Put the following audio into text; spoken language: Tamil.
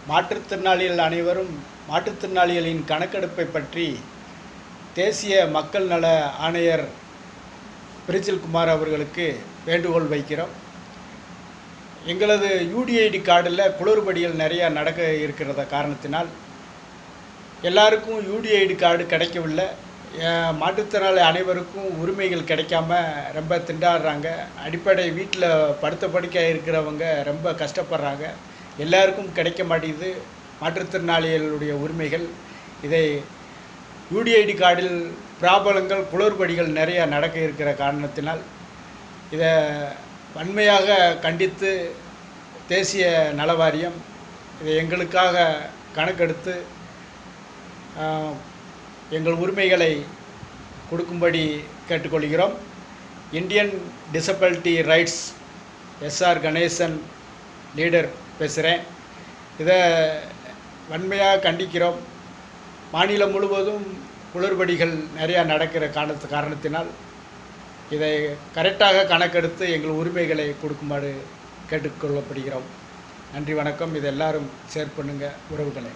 மாற்றுத்திறனாளிகள் அனைவரும் மாற்றுத்திறனாளிகளின் கணக்கெடுப்பை பற்றி தேசிய மக்கள் நல ஆணையர் பிரிஜில் குமார் அவர்களுக்கு வேண்டுகோள் வைக்கிறோம். எங்களது யூடிஐடி கார்டில் குளறுபடிகள் நிறையா நடக்க இருக்கிறத காரணத்தினால் எல்லாருக்கும் யூடிஐடி கார்டு கிடைக்கவில்லை. மாற்றுத்திறனாளி அனைவருக்கும் உரிமைகள் கிடைக்காம ரொம்ப திண்டாடுறாங்க. அடிப்படை வீட்டில் படுத்த படுக்கையாக இருக்கிறவங்க ரொம்ப கஷ்டப்படுறாங்க. எல்லாருக்கும் கிடைக்க மாட்டேங்குது மாற்றுத்திறனாளிகளுடைய உரிமைகள். இதை யூடிஐடி கார்டில் பிராபலங்கள் குளறுபடிகள் நிறையா நடக்க இருக்கிற காரணத்தினால் இதை வன்மையாக கண்டித்து தேசிய நல வாரியம் இதை எங்களுக்காக கணக்கெடுத்து எங்கள் உரிமைகளை கொடுக்கும்படி கேட்டுக்கொள்கிறோம். Indian disability rights S R Ganesan leader பேசுகிறேன். இதை வன்மையாக கண்டிக்கிறோம். மாநிலம் முழுவதும் குளறுபடிகள் நிறையா நடக்கிற காரணத்தினால் இதை கரெக்டாக கணக்கெடுத்து எங்கள் உரிமைகளை கொடுக்குமாறு கேட்டுக்கொள்ளப்படுகிறோம். நன்றி, வணக்கம். இதை எல்லாரும் ஷேர் பண்ணுங்கள் உறவுகளை.